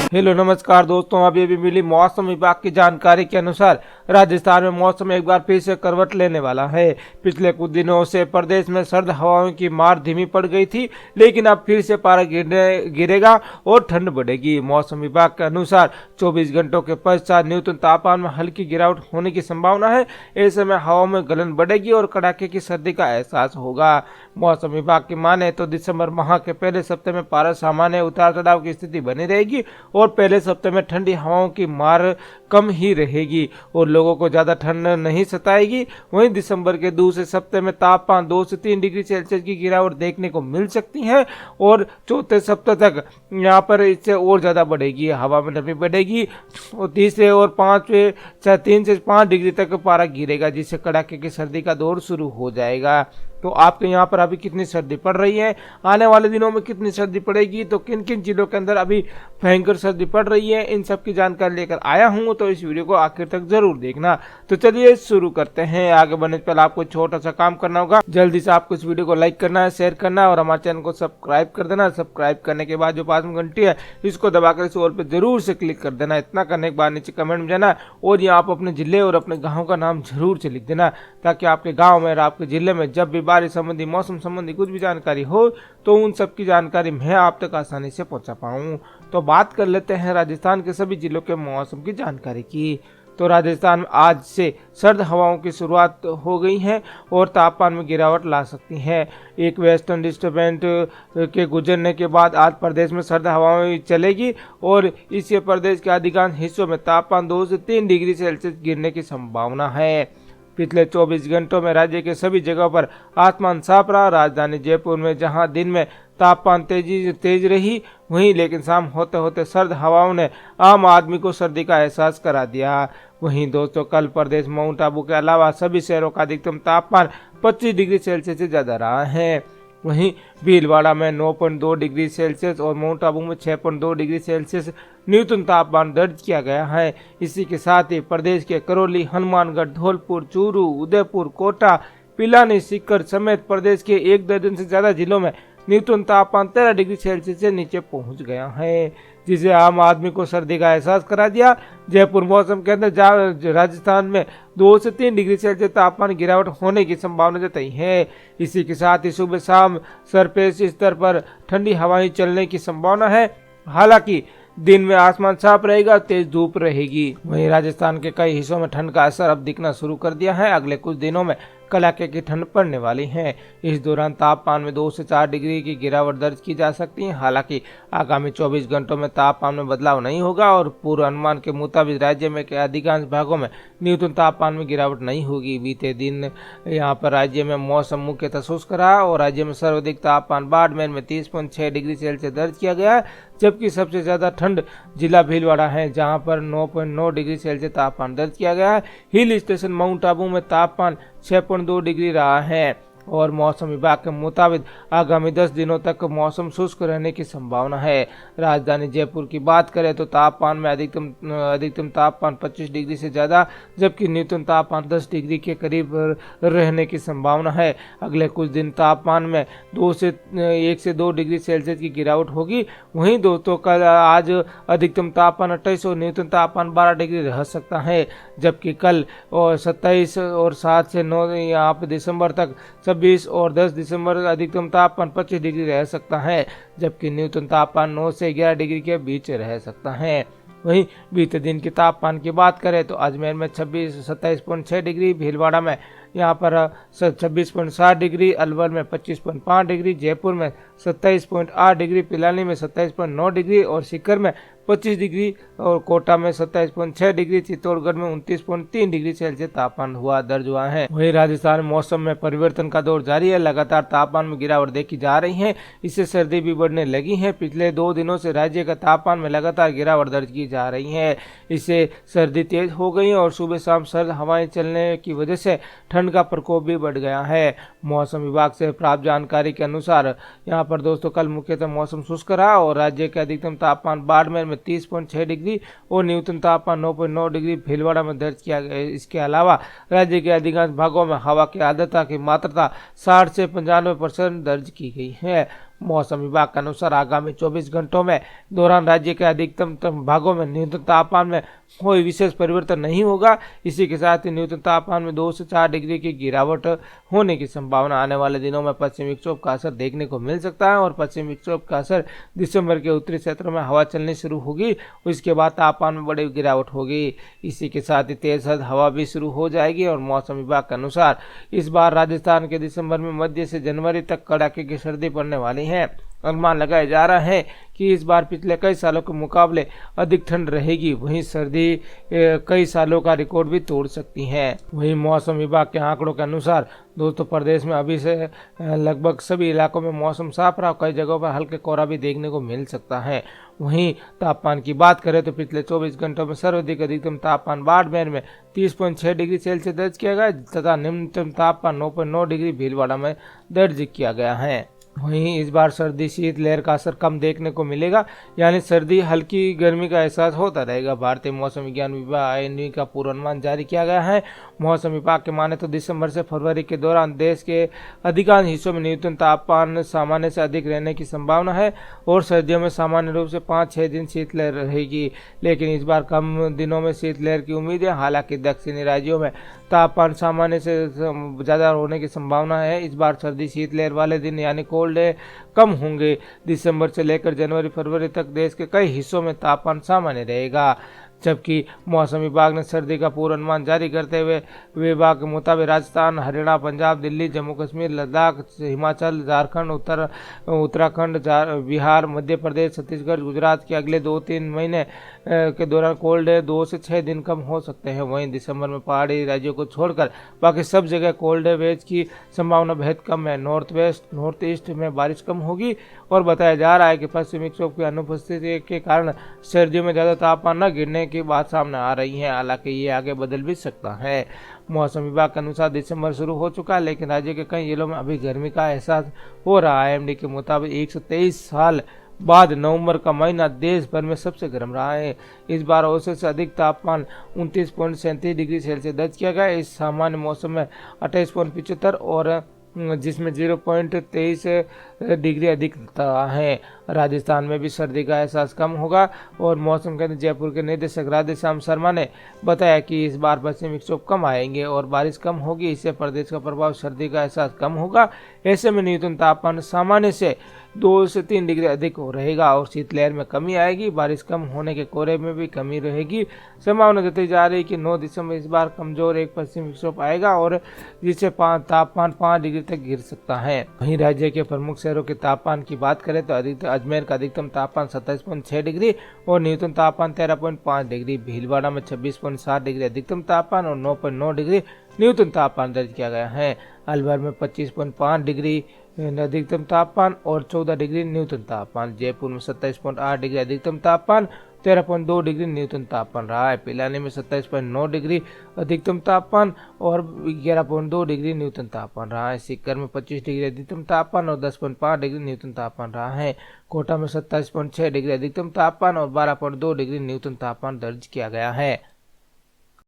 Hello नमस्कार दोस्तों, अभी मिली मौसम विभाग की जानकारी के अनुसार राजस्थान में मौसम एक बार फिर से करवट लेने वाला है। पिछले कुछ दिनों से प्रदेश में सर्द हवाओं की मार धीमी पड़ गई थी, लेकिन अब फिर से पारा गिरेगा और ठंड बढ़ेगी। मौसम विभाग के अनुसार 24 घंटों के पश्चात न्यूनतम तापमान में हल्की गिरावट होने की संभावना है। ऐसे में हवा में गलन बढ़ेगी और कड़ाके की सर्दी का एहसास होगा। मौसम विभाग की माने तो दिसंबर माह के पहले सप्ताह में पारा सामान्य उतार चढ़ाव की स्थिति बनी रहेगी और पहले सप्ताह में ठंडी हवाओं की मार कम ही रहेगी और लोगों को ज्यादा ठंड नहीं सताएगी। वहीं दिसंबर के दूसरे सप्ताह में तापमान 2 से 3 डिग्री सेल्सियस की गिरावट देखने को मिल सकती है और चौथे सप्ताह तक यहाँ पर इससे और ज्यादा बढ़ेगी, हवा में नमी बढ़ेगी और तीसरे और 3 से 5 डिग्री तक पारा गिरेगा, जिससे कड़ाके की सर्दी का दौर शुरू हो जाएगा। तो आपके यहाँ पर अभी कितनी सर्दी पड़ रही है, आने वाले दिनों में कितनी सर्दी पड़ेगी, तो किन किन जिलों के अंदर अभी भयंकर सर्दी पड़ रही है, इन सब की जानकारी लेकर आया हूँ। तो इस वीडियो को आखिर तक जरूर देखना। तो चलिए शुरू करते हैं। आगे बढ़ने से पहले आपको छोटा सा काम करना होगा, जल्दी से आपको इस वीडियो को लाइक करना है, शेयर करना है और हमारे चैनल को सब्सक्राइब कर देना। सब्सक्राइब करने के बाद जो पास में घंटी है इसको दबाकर इस ऑल पे जरूर से क्लिक कर देना। इतना करने के बाद नीचे कमेंट में जाना और यहाँ आप अपने जिले और अपने गाँव का नाम जरूर से लिख देना, ताकि आपके गाँव में और आपके जिले में जब भी बारिश संबंधी, मौसम संबंधी कुछ भी जानकारी हो तो उन सब की जानकारी मैं आप तक आसानी से पहुंचा पाऊं। तो बात कर लेते हैं राजस्थान के सभी जिलों के मौसम की जानकारी की। तो राजस्थान में आज से सर्द हवाओं की शुरुआत हो गई है और तापमान में गिरावट ला सकती है। एक वेस्टर्न डिस्टर्बेंस के गुजरने के बाद आज प्रदेश में सर्द हवाएं चलेगी और इससे प्रदेश के अधिकांश हिस्सों में तापमान 2 से 3 डिग्री सेल्सियस गिरने की संभावना है। पिछले 24 घंटों में राज्य के सभी जगहों पर आसमान साफ रहा। राजधानी जयपुर में जहां दिन में तापमान तेज रही, वहीं लेकिन शाम होते होते सर्द हवाओं ने आम आदमी को सर्दी का एहसास करा दिया। वहीं दोस्तों, कल प्रदेश माउंट आबू के अलावा सभी शहरों का अधिकतम तापमान 25 डिग्री सेल्सियस से ज्यादा रहा है। वहीं भीलवाड़ा में 9.2 डिग्री सेल्सियस और माउंट आबू में 6.2 डिग्री सेल्सियस न्यूनतम तापमान दर्ज किया गया है। इसी के साथ ही प्रदेश के करौली, हनुमानगढ़, धौलपुर, चूरू, उदयपुर, कोटा, पिलानी, सीकर समेत प्रदेश के 1 दर्जन से ज्यादा जिलों में न्यूनतम तापमान 13 डिग्री सेल्सियस से नीचे पहुंच गया है, जिसे आम आदमी को सर्दी का एहसास करा दिया। जयपुर मौसम के अंदर राजस्थान में 2 से 3 डिग्री सेल्सियस तापमान गिरावट होने की संभावना जताई है। इसी के साथ ही सुबह शाम सरफेस स्तर पर ठंडी हवाएं चलने की संभावना है। हालांकि दिन में आसमान साफ रहेगा, तेज धूप रहेगी। वहीं राजस्थान के कई हिस्सों में ठंड का असर अब दिखना शुरू कर दिया है। अगले कुछ दिनों में कड़ाके की ठंड पड़ने वाली है। इस दौरान तापमान में 2 से 4 डिग्री की गिरावट दर्ज की जा सकती है। हालांकि आगामी 24 घंटों में तापमान में बदलाव नहीं होगा और पूर्वानुमान के मुताबिक राज्य में के अधिकांश भागों में न्यूनतम तापमान में गिरावट नहीं होगी। बीते दिन यहाँ पर राज्य में मौसम मुख्यतः शुष्क रहा और राज्य में सर्वाधिक तापमान बाड़मेर में 30.6 डिग्री सेल्सियस दर्ज किया गया, जबकि सबसे ज्यादा ठंड जिला भीलवाड़ा है, जहाँ पर 9.9 डिग्री सेल्सियस तापमान दर्ज किया गया है। हिल स्टेशन माउंट आबू में तापमान 6.2 डिग्री रहा है और मौसम विभाग के मुताबिक आगामी 10 दिनों तक मौसम शुष्क रहने की संभावना है। राजधानी जयपुर की बात करें तो तापमान में अधिकतम तापमान 25 डिग्री से ज्यादा, जबकि न्यूनतम तापमान 10 डिग्री के करीब रहने की संभावना है। अगले कुछ दिन तापमान में 1 से 2 डिग्री सेल्सियस की गिरावट होगी। वहीं दोस्तों, कल आज अधिकतम तापमान 28 और न्यूनतम तापमान 12 डिग्री रह सकता है, जबकि कल और 27 और 7 से 9 यहाँ पे दिसंबर तक 26 और 10 दिसंबर अधिकतम तापमान 25 डिग्री रह सकता है, जबकि न्यूनतम तापमान 9 से 11 डिग्री के बीच रह सकता है। वहीं बीते दिन के तापमान की बात करें तो अजमेर में 27.6 डिग्री, भीलवाड़ा में यहाँ पर 26.7 डिग्री, अलवर में 25.5 डिग्री, जयपुर में 27.8 डिग्री, पिलानी में 27.9 डिग्री और सीकर में 25 डिग्री और कोटा में 27.6 डिग्री, चित्तौड़गढ़ में 29.3 डिग्री सेल्सियस तापमान दर्ज हुआ है। वहीं राजस्थान मौसम में परिवर्तन का दौर जारी है। लगातार तापमान में गिरावट देखी जा रही है, इससे सर्दी भी बढ़ने लगी है। पिछले 2 दिनों से राज्य का तापमान में लगातार गिरावट दर्ज की जा रही है, इससे सर्दी तेज हो गई और सुबह शाम सर्द हवाएं चलने की वजह से ठंड का प्रकोप भी बढ़ गया है। मौसम विभाग से प्राप्त जानकारी के अनुसार यहाँ पर दोस्तों कल मुख्यतः मौसम शुष्क रहा और राज्य के अधिकतम तापमान बाड़मेर में 30.6 डिग्री और न्यूनतम तापमान 9.9 डिग्री भीलवाड़ा में दर्ज किया गया। इसके अलावा राज्य के अधिकांश भागों में हवा की आर्द्रता की मात्रा 60 से 95% दर्ज की गई है। मौसम विभाग के अनुसार आगामी 24 घंटों में दौरान राज्य के अधिकतम भागों में न्यूनतम तापमान में कोई विशेष परिवर्तन नहीं होगा। इसी के साथ ही न्यूनतम तापमान में 2 से 4 डिग्री की गिरावट होने की संभावना। आने वाले दिनों में पश्चिमी विक्षोभ का असर देखने को मिल सकता है और पश्चिमी विक्षोभ का असर दिसंबर के उत्तरी क्षेत्रों में हवा चलनी शुरू होगी। उसके बाद तापमान में बड़ी गिरावट होगी। इसी के साथ ही तेज हवा भी शुरू हो जाएगी और मौसम विभाग के अनुसार इस बार राजस्थान के दिसंबर में मध्य से जनवरी तक कड़ाके की सर्दी पड़ने वाली है। अनुमान लगाया जा रहा है कि इस बार पिछले कई सालों के मुकाबले अधिक ठंड रहेगी। वहीं सर्दी कई सालों का रिकॉर्ड भी तोड़ सकती है। वहीं मौसम विभाग के आंकड़ों के अनुसार दोस्तों प्रदेश में अभी से लगभग सभी इलाकों में मौसम साफ रहा। कई जगहों पर हल्के कोहरा भी देखने को मिल सकता है। वहीं तापमान की बात करें तो पिछले 24 घंटों में सर्वाधिक अधिकतम तापमान बाड़मेर में 30.6 डिग्री सेल्सियस दर्ज किया गया तथा न्यूनतम तापमान 9.9 डिग्री भीलवाड़ा में दर्ज किया गया है। वहीं इस बार सर्दी शीत लहर का असर कम देखने को मिलेगा, यानी सर्दी हल्की गर्मी का एहसास होता रहेगा। भारतीय मौसम विज्ञान विभाग IMD का पूर्वानुमान जारी किया गया है। मौसम विभाग के माने तो दिसंबर से फरवरी के दौरान देश के अधिकांश हिस्सों में न्यूनतम तापमान सामान्य से अधिक रहने की संभावना है और सर्दियों में सामान्य रूप से 5-6 दिन शीतलहर रहेगी। लेकिन इस बार कम दिनों में शीतलहर की उम्मीद है। हालांकि दक्षिणी राज्यों में तापमान सामान्य से ज़्यादा होने की संभावना है। इस बार सर्दी शीतलहर वाले दिन यानी कोल्ड डे कम होंगे। दिसंबर से लेकर जनवरी फरवरी तक देश के कई हिस्सों में तापमान सामान्य रहेगा। जबकि मौसम विभाग ने सर्दी का पूर्वानुमान जारी करते हुए विभाग के मुताबिक राजस्थान, हरियाणा, पंजाब, दिल्ली, जम्मू कश्मीर, लद्दाख, हिमाचल, झारखंड, उत्तराखंड, बिहार, मध्य प्रदेश, छत्तीसगढ़, गुजरात के अगले 2-3 महीने के दौरान कोल्ड डे 2 से 6 दिन कम हो सकते हैं। वहीं दिसंबर में पहाड़ी राज्यों को छोड़कर बाकी सब जगह कोल्ड वेव की संभावना बेहद कम है। नॉर्थ ईस्ट में बारिश कम होगी और बताया जा रहा है कि पश्चिमी विक्षोभ की अनुपस्थिति के कारण सर्दियों में ज़्यादा तापमान न गिरने की बात सामने आ रही है। हालांकि ये आगे बदल भी सकता है। मौसम विभाग के अनुसार दिसंबर शुरू हो चुका है, लेकिन राज्य के कई जिलों में अभी गर्मी का एहसास हो रहा है। IMD के मुताबिक 123 साल बाद नवंबर का महीना देश भर में सबसे गर्म रहा है। इस बार औसत से अधिक तापमान 29.37 डिग्री सेल्सियस दर्ज किया गया। इस सामान्य मौसम में 28.75 और जिसमें 0.23 डिग्री अधिक है। राजस्थान में भी सर्दी का एहसास कम होगा और मौसम केंद्र जयपुर के निदेशक राधेश्याम शर्मा ने बताया कि इस बार पश्चिमी विक्षोभ कम आएंगे और बारिश कम होगी। इससे प्रदेश का प्रभाव सर्दी का एहसास कम होगा। ऐसे में न्यूनतम तापमान सामान्य से 2 से 3 डिग्री अधिक रहेगा और शीतलहर में कमी आएगी। बारिश कम होने के कोहरे में भी कमी रहेगी। संभावना जताई जा रही है कि 9 दिसंबर इस बार कमजोर एक पश्चिमी विक्षोभ आएगा और जिससे तापमान 5 डिग्री तक गिर सकता है। वहीं राज्य के प्रमुख शहरों के तापमान की बात करें तो अजमेर का अधिकतम तापमान 27.6 डिग्री और न्यूनतम तापमान 13.5 डिग्री, भीलवाड़ा में 26.7 डिग्री अधिकतम तापमान और 9.9 डिग्री न्यूनतम तापमान दर्ज किया गया है। अलवर में 25.5 डिग्री अधिकतम तापमान और 14 डिग्री न्यूनतम तापमान। जयपुर में 27.8 डिग्री अधिकतम तापमान, 13.2 डिग्री न्यूनतम तापमान रहा है। पिलानी में 27.9 डिग्री अधिकतम तापमान और 11.2 डिग्री न्यूनतम तापमान रहा है। सीकर में 25 डिग्री अधिकतम तापमान और 10.5 डिग्री न्यूनतम तापमान रहा है। कोटा में 27.6 डिग्री अधिकतम तापमान और 12.2 डिग्री न्यूनतम तापमान दर्ज किया गया है।